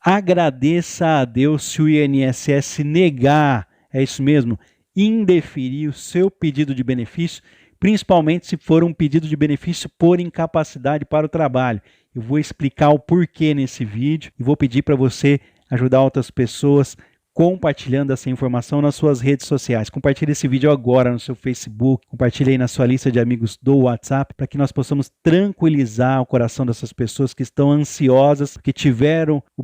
Agradeça a Deus se o INSS negar, é isso mesmo, indeferir o seu pedido de benefício, principalmente se for um pedido de benefício por incapacidade para o trabalho. Eu vou explicar o porquê nesse vídeo e vou pedir para você ajudar outras pessoas compartilhando essa informação nas suas redes sociais. Compartilhe esse vídeo agora no seu Facebook, compartilhe aí na sua lista de amigos do WhatsApp, para que nós possamos tranquilizar o coração dessas pessoas que estão ansiosas, que tiveram o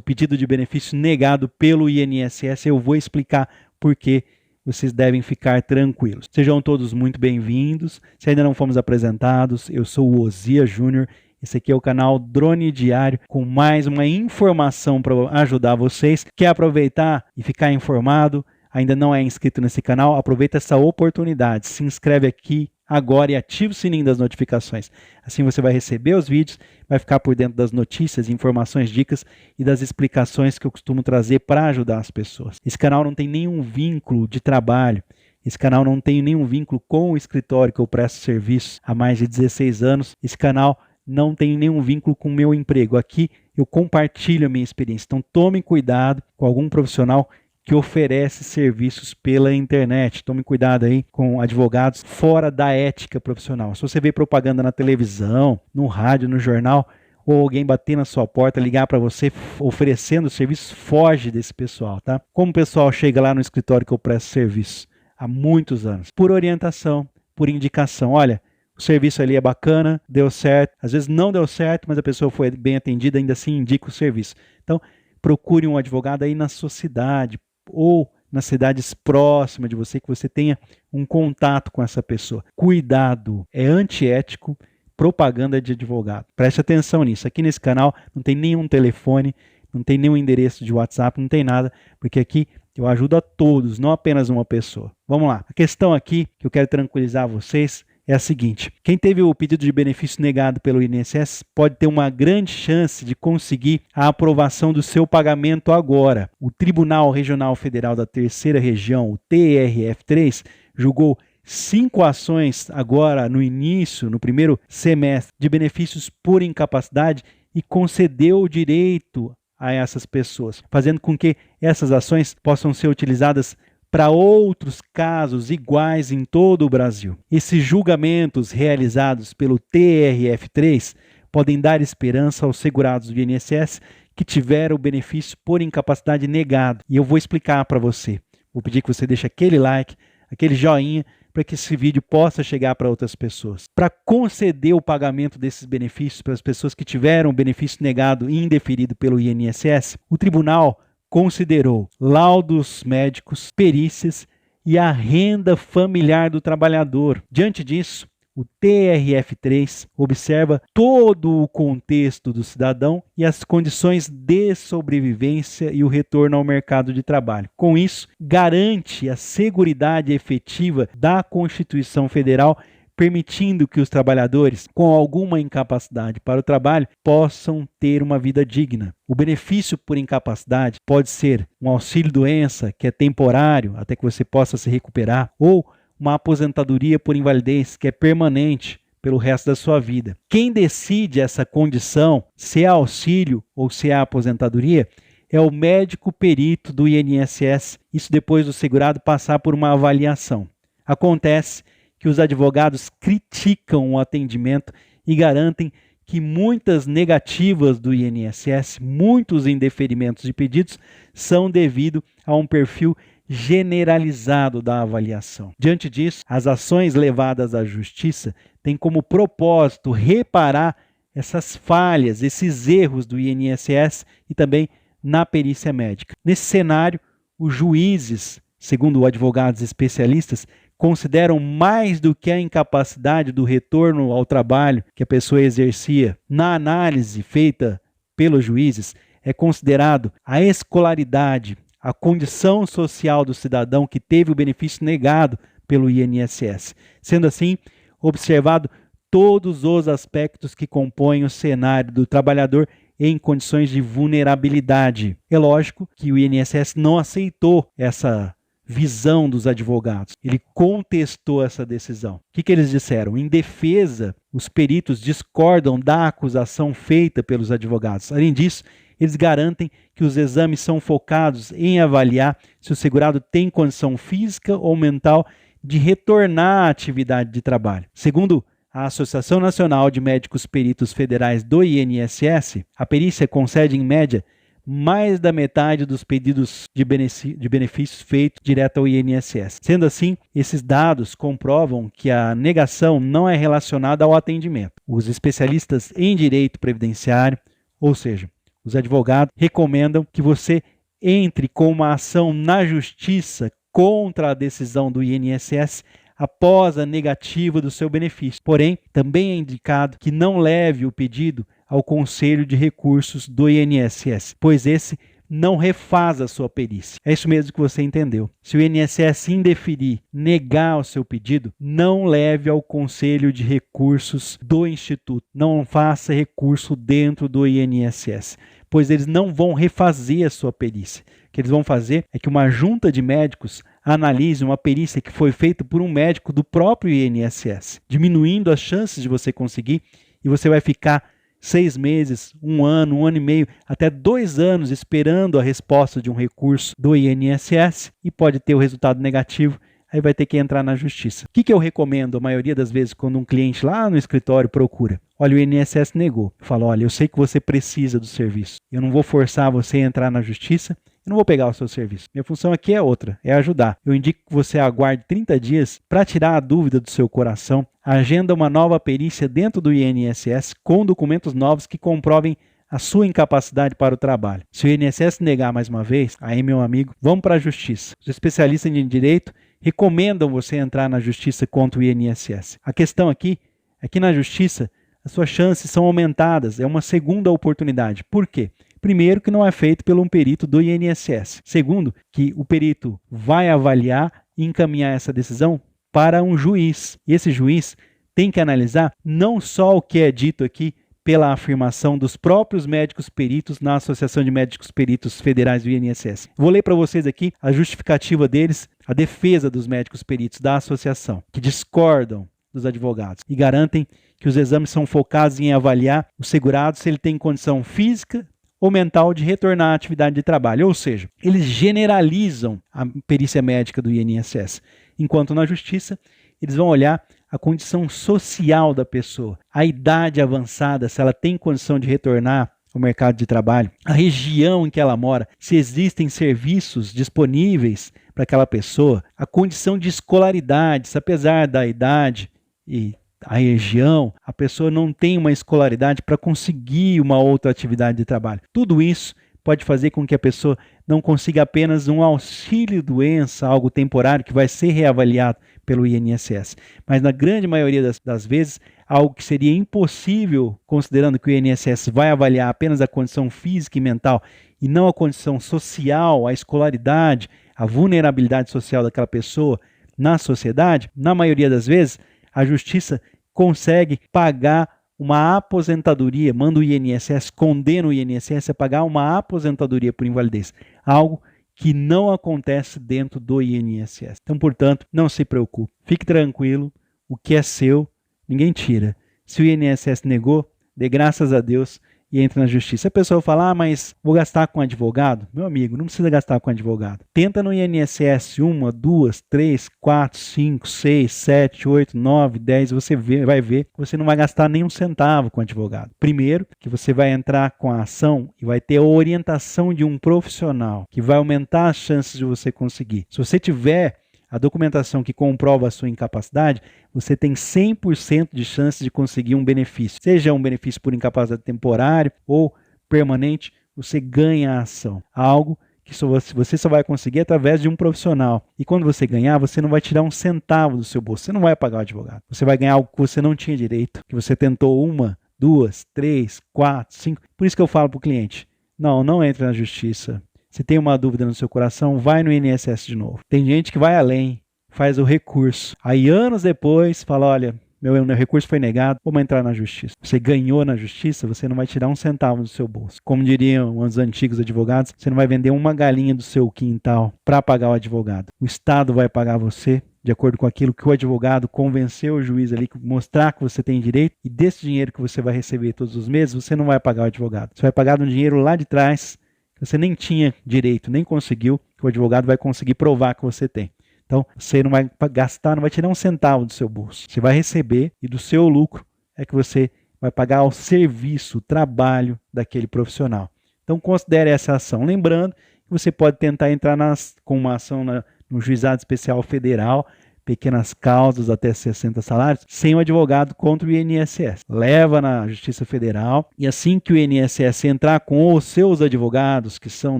pedido de benefício negado pelo INSS. Eu vou explicar por quê. Vocês devem ficar tranquilos. Sejam todos muito bem-vindos. Se ainda não fomos apresentados, eu sou o Osias Júnior. Esse aqui é o canal Drone Diário, com mais uma informação para ajudar vocês. Quer aproveitar e ficar informado? Ainda não é inscrito nesse canal? Aproveita essa oportunidade. Se inscreve aqui agora e ativa o sininho das notificações. Assim você vai receber os vídeos, vai ficar por dentro das notícias, informações, dicas e das explicações que eu costumo trazer para ajudar as pessoas. Esse canal não tem nenhum vínculo de trabalho. Esse canal não tem nenhum vínculo com o escritório que eu presto serviço há mais de 16 anos. Esse canal não tem nenhum vínculo com o meu emprego. Aqui eu compartilho a minha experiência. Então tome cuidado com algum profissional que oferece serviços pela internet. Tome cuidado aí com advogados fora da ética profissional. Se você vê propaganda na televisão, no rádio, no jornal, ou alguém bater na sua porta, ligar para você oferecendo serviço, foge desse pessoal, tá? Como o pessoal chega lá no escritório que eu presto serviço há muitos anos? Por orientação, por indicação. Olha, o serviço ali é bacana, deu certo. Às vezes não deu certo, mas a pessoa foi bem atendida, ainda assim indica o serviço. Então, procure um advogado aí na sua cidade ou nas cidades próximas de você, que você tenha um contato com essa pessoa. Cuidado, é antiético propaganda de advogado. Preste atenção nisso. Aqui nesse canal não tem nenhum telefone, não tem nenhum endereço de WhatsApp, não tem nada, porque aqui eu ajudo a todos, não apenas uma pessoa. Vamos lá. A questão aqui que eu quero tranquilizar vocês é a seguinte: quem teve o pedido de benefício negado pelo INSS pode ter uma grande chance de conseguir a aprovação do seu pagamento agora. O Tribunal Regional Federal da Terceira Região, o TRF3, julgou 5 ações agora no primeiro semestre, de benefícios por incapacidade e concedeu o direito a essas pessoas, fazendo com que essas ações possam ser utilizadas para outros casos iguais em todo o Brasil. Esses julgamentos realizados pelo TRF3 podem dar esperança aos segurados do INSS que tiveram o benefício por incapacidade negado. E eu vou explicar para você. Vou pedir que você deixe aquele like, aquele joinha, para que esse vídeo possa chegar para outras pessoas. Para conceder o pagamento desses benefícios para as pessoas que tiveram o benefício negado e indeferido pelo INSS, o tribunal considerou laudos médicos, perícias e a renda familiar do trabalhador. Diante disso, o TRF3 observa todo o contexto do cidadão e as condições de sobrevivência e o retorno ao mercado de trabalho. Com isso, garante a seguridade efetiva da Constituição Federal, permitindo que os trabalhadores com alguma incapacidade para o trabalho possam ter uma vida digna. O benefício por incapacidade pode ser um auxílio-doença, que é temporário, até que você possa se recuperar, ou uma aposentadoria por invalidez, que é permanente pelo resto da sua vida. Quem decide essa condição, se é auxílio ou se é aposentadoria, é o médico perito do INSS, isso depois do segurado passar por uma avaliação. Acontece que os advogados criticam o atendimento e garantem que muitas negativas do INSS, muitos indeferimentos de pedidos, são devido a um perfil generalizado da avaliação. Diante disso, as ações levadas à justiça têm como propósito reparar essas falhas, esses erros do INSS e também na perícia médica. Nesse cenário, os juízes, segundo advogados especialistas, consideram mais do que a incapacidade do retorno ao trabalho que a pessoa exercia. Na análise feita pelos juízes, é considerado a escolaridade, a condição social do cidadão que teve o benefício negado pelo INSS. Sendo assim, observado todos os aspectos que compõem o cenário do trabalhador em condições de vulnerabilidade. É lógico que o INSS não aceitou essa visão dos advogados. Ele contestou essa decisão. O que eles disseram? Em defesa, os peritos discordam da acusação feita pelos advogados. Além disso, Eles garantem que os exames são focados em avaliar se o segurado tem condição física ou mental de retornar à atividade de trabalho. Segundo a Associação Nacional de Médicos Peritos Federais do INSS, a perícia concede, em média, mais da metade dos pedidos de benefícios feitos direto ao INSS. Sendo assim, esses dados comprovam que a negação não é relacionada ao atendimento. Os especialistas em direito previdenciário, ou seja, os advogados, recomendam que você entre com uma ação na justiça contra a decisão do INSS após a negativa do seu benefício. Porém, também é indicado que não leve o pedido ao Conselho de Recursos do INSS, pois esse não refaz a sua perícia. É isso mesmo que você entendeu. Se o INSS indeferir, negar o seu pedido, não leve ao Conselho de Recursos do Instituto. Não faça recurso dentro do INSS, pois eles não vão refazer a sua perícia. O que eles vão fazer é que uma junta de médicos analise uma perícia que foi feita por um médico do próprio INSS, diminuindo as chances de você conseguir, e você vai ficar 6 meses, 1 ano, 1 ano e meio, até 2 anos esperando a resposta de um recurso do INSS e pode ter o resultado negativo, aí vai ter que entrar na justiça. O que eu recomendo a maioria das vezes quando um cliente lá no escritório procura? Olha, o INSS negou. Eu falo, olha, eu sei que você precisa do serviço. Eu não vou forçar você a entrar na justiça, eu não vou pegar o seu serviço. Minha função aqui é outra, é ajudar. Eu indico que você aguarde 30 dias para tirar a dúvida do seu coração, agenda uma nova perícia dentro do INSS com documentos novos que comprovem a sua incapacidade para o trabalho. Se o INSS negar mais uma vez, aí, meu amigo, vamos para a justiça. Os especialistas em direito recomendam você entrar na justiça contra o INSS. A questão aqui é que na justiça as suas chances são aumentadas, é uma segunda oportunidade. Por quê? Primeiro, que não é feito por um perito do INSS. Segundo, que o perito vai avaliar e encaminhar essa decisão para um juiz. E esse juiz tem que analisar não só o que é dito aqui pela afirmação dos próprios médicos peritos na Associação de Médicos Peritos Federais do INSS. Vou ler para vocês aqui a justificativa deles, a defesa dos médicos peritos da associação, que discordam dos advogados e garantem que os exames são focados em avaliar o segurado se ele tem condição física ou mental de retornar à atividade de trabalho. Ou seja, eles generalizam a perícia médica do INSS, enquanto na justiça eles vão olhar a condição social da pessoa, a idade avançada, se ela tem condição de retornar ao mercado de trabalho, a região em que ela mora, se existem serviços disponíveis para aquela pessoa, a condição de escolaridade, se apesar da idade e a região, a pessoa não tem uma escolaridade para conseguir uma outra atividade de trabalho. Tudo isso pode fazer com que a pessoa não consiga apenas um auxílio-doença, algo temporário, que vai ser reavaliado pelo INSS. Mas na grande maioria das vezes, algo que seria impossível, considerando que o INSS vai avaliar apenas a condição física e mental e não a condição social, a escolaridade, a vulnerabilidade social daquela pessoa na sociedade, na maioria das vezes, a justiça consegue pagar uma aposentadoria, manda o INSS, condena o INSS a pagar uma aposentadoria por invalidez, algo que não acontece dentro do INSS. Então, portanto, não se preocupe, fique tranquilo, o que é seu, ninguém tira. Se o INSS negou, dê graças a Deus e entre na justiça. A pessoa fala, mas vou gastar com advogado? Meu amigo, não precisa gastar com advogado. Tenta no INSS 1, 2, 3, 4, 5, 6, 7, 8, 9, 10, você vai ver que você não vai gastar nem um centavo com advogado. Primeiro, que você vai entrar com a ação e vai ter a orientação de um profissional que vai aumentar as chances de você conseguir. Se você tiver a documentação que comprova a sua incapacidade, você tem 100% de chance de conseguir um benefício. Seja um benefício por incapacidade temporária ou permanente, você ganha a ação. Algo que você só vai conseguir através de um profissional. E quando você ganhar, você não vai tirar um centavo do seu bolso. Você não vai pagar o advogado. Você vai ganhar algo que você não tinha direito, que você tentou 1, 2, 3, 4, 5. Por isso que eu falo para o cliente, não entre na justiça. Se tem uma dúvida no seu coração, vai no INSS de novo. Tem gente que vai além, faz o recurso. Aí anos depois fala, olha, meu recurso foi negado, vamos entrar na justiça. Você ganhou na justiça, você não vai tirar um centavo do seu bolso. Como diriam os antigos advogados, você não vai vender uma galinha do seu quintal para pagar o advogado. O Estado vai pagar você de acordo com aquilo que o advogado convenceu o juiz ali, mostrar que você tem direito, e desse dinheiro que você vai receber todos os meses, você não vai pagar o advogado. Você vai pagar um dinheiro lá de trás, que você nem tinha direito, nem conseguiu, que o advogado vai conseguir provar que você tem. Então, você não vai gastar, não vai tirar um centavo do seu bolso. Você vai receber e do seu lucro é que você vai pagar o serviço, o trabalho daquele profissional. Então, considere essa ação. Lembrando que você pode tentar entrar com uma ação no Juizado Especial Federal, pequenas causas até 60 salários, sem o advogado contra o INSS. Leva na Justiça Federal e assim que o INSS entrar com os seus advogados, que são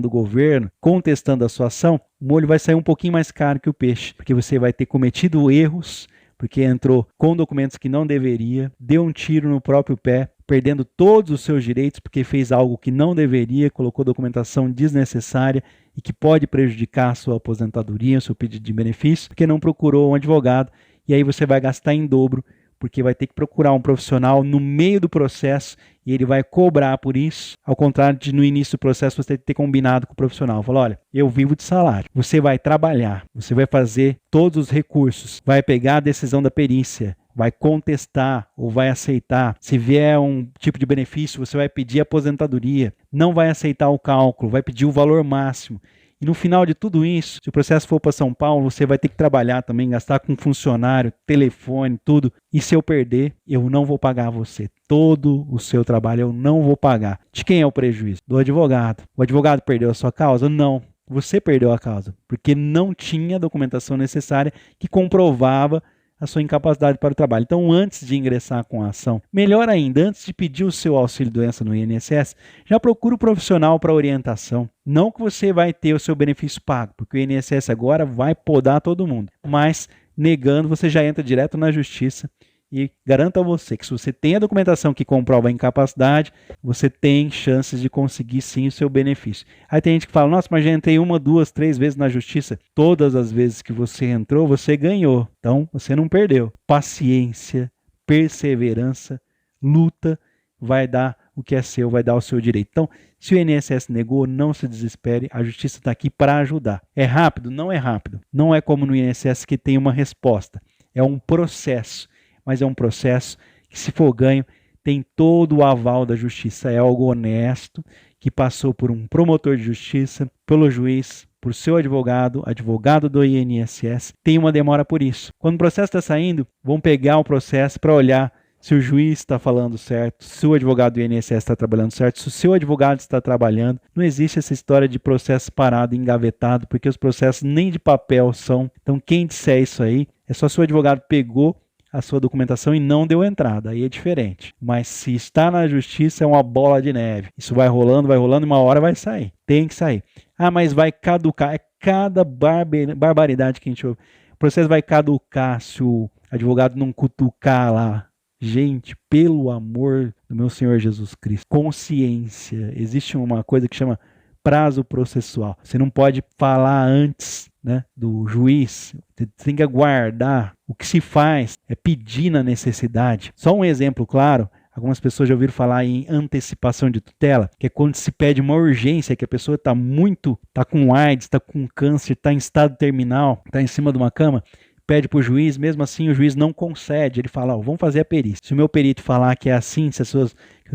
do governo, contestando a sua ação, o molho vai sair um pouquinho mais caro que o peixe, porque você vai ter cometido erros, porque entrou com documentos que não deveria, deu um tiro no próprio pé, perdendo todos os seus direitos porque fez algo que não deveria, colocou documentação desnecessária e que pode prejudicar a sua aposentadoria, o seu pedido de benefício, porque não procurou um advogado, e aí você vai gastar em dobro, porque vai ter que procurar um profissional no meio do processo e ele vai cobrar por isso, ao contrário de no início do processo você ter combinado com o profissional. Falou, olha, eu vivo de salário, você vai trabalhar, você vai fazer todos os recursos, vai pegar a decisão da perícia, vai contestar ou vai aceitar. Se vier um tipo de benefício, você vai pedir aposentadoria, não vai aceitar o cálculo, vai pedir o valor máximo. E no final de tudo isso, se o processo for para São Paulo, você vai ter que trabalhar também, gastar com funcionário, telefone, tudo. E se eu perder, eu não vou pagar a você. Todo o seu trabalho eu não vou pagar. De quem é o prejuízo? Do advogado. O advogado perdeu a sua causa? Não. Você perdeu a causa, porque não tinha a documentação necessária que comprovava a sua incapacidade para o trabalho. Então, antes de ingressar com a ação, melhor ainda, antes de pedir o seu auxílio-doença no INSS, já procura o profissional para orientação. Não que você vai ter o seu benefício pago, porque o INSS agora vai podar todo mundo. Mas, negando, você já entra direto na justiça. E garanto a você que se você tem a documentação que comprova a incapacidade, você tem chances de conseguir sim o seu benefício. Aí tem gente que fala, nossa, mas já entrei 1, 2, 3 vezes na justiça. Todas as vezes que você entrou, você ganhou. Então, você não perdeu. Paciência, perseverança, luta, vai dar o que é seu, vai dar o seu direito. Então, se o INSS negou, não se desespere, a justiça está aqui para ajudar. É rápido? Não é rápido. Não é como no INSS que tem uma resposta. É um processo. Mas é um processo que, se for ganho, tem todo o aval da justiça. É algo honesto, que passou por um promotor de justiça, pelo juiz, por seu advogado, advogado do INSS. Tem uma demora por isso. Quando o processo está saindo, vão pegar o processo para olhar se o juiz está falando certo, se o advogado do INSS está trabalhando certo, se o seu advogado está trabalhando. Não existe essa história de processo parado, engavetado, porque os processos nem de papel são. Então, quem disser isso aí, é só se o advogado pegou a sua documentação e não deu entrada, aí é diferente. Mas se está na justiça, é uma bola de neve. Isso vai rolando, e uma hora vai sair. Tem que sair. Ah, mas vai caducar. É cada barbaridade que a gente ouve. O processo vai caducar se o advogado não cutucar lá. Gente, pelo amor do meu Senhor Jesus Cristo, consciência. Existe uma coisa que chama prazo processual. Você não pode falar antes, né, do juiz. Você tem que aguardar. O que se faz é pedir na necessidade. Só um exemplo claro. Algumas pessoas já ouviram falar em antecipação de tutela, que é quando se pede uma urgência, que a pessoa está com AIDS, está com câncer, está em estado terminal, está em cima de uma cama, pede para o juiz, mesmo assim o juiz não concede. Ele fala, vamos fazer a perícia. Se o meu perito falar que é assim, se o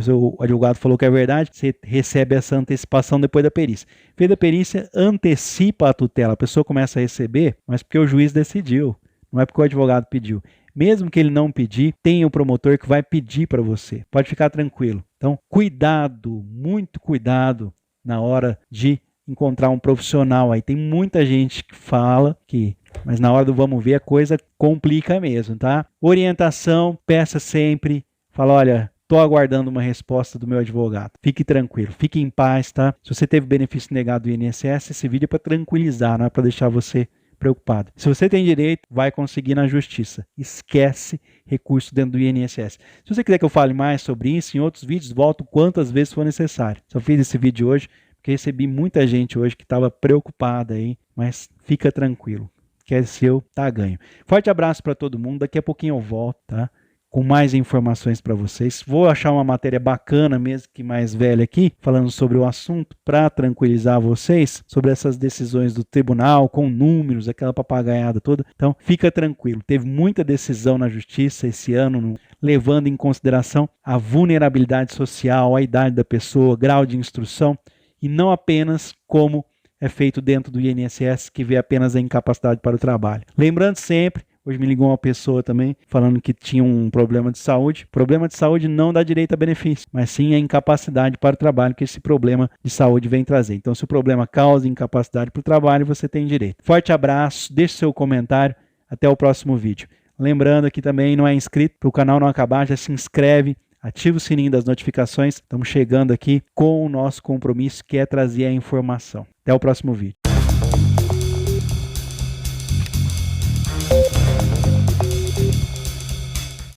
seu advogado falou que é verdade, você recebe essa antecipação depois da perícia. Fez a perícia, antecipa a tutela. A pessoa começa a receber, mas porque o juiz decidiu, não é porque o advogado pediu. Mesmo que ele não pedir, tem o promotor que vai pedir para você. Pode ficar tranquilo. Então, cuidado, muito cuidado na hora de encontrar um profissional. Aí tem muita gente que fala que, mas na hora do vamos ver a coisa complica mesmo, tá? Orientação, peça sempre, fala, olha, estou aguardando uma resposta do meu advogado. Fique tranquilo, fique em paz, tá? Se você teve benefício negado do INSS, esse vídeo é para tranquilizar, não é para deixar você preocupado. Se você tem direito, vai conseguir na justiça. Esquece recurso dentro do INSS. Se você quiser que eu fale mais sobre isso, em outros vídeos, volto quantas vezes for necessário. Só fiz esse vídeo hoje porque recebi muita gente hoje que estava preocupada aí, mas fica tranquilo. Que é seu, tá ganho. Forte abraço para todo mundo. Daqui a pouquinho eu volto, tá? com mais informações para vocês. Vou achar uma matéria bacana, mesmo que mais velha aqui, falando sobre o assunto, para tranquilizar vocês sobre essas decisões do tribunal, com números, aquela papagaiada toda. Então, fica tranquilo. Teve muita decisão na justiça esse ano, levando em consideração a vulnerabilidade social, a idade da pessoa, grau de instrução, e não apenas como é feito dentro do INSS, que vê apenas a incapacidade para o trabalho. Lembrando sempre, hoje me ligou uma pessoa também falando que tinha um problema de saúde. Problema de saúde não dá direito a benefício, mas sim a incapacidade para o trabalho que esse problema de saúde vem trazer. Então, se o problema causa incapacidade para o trabalho, você tem direito. Forte abraço, deixe seu comentário, até o próximo vídeo. Lembrando aqui também, não é inscrito, para o canal não acabar, já se inscreve, ativa o sininho das notificações. Estamos chegando aqui com o nosso compromisso, que é trazer a informação. Até o próximo vídeo.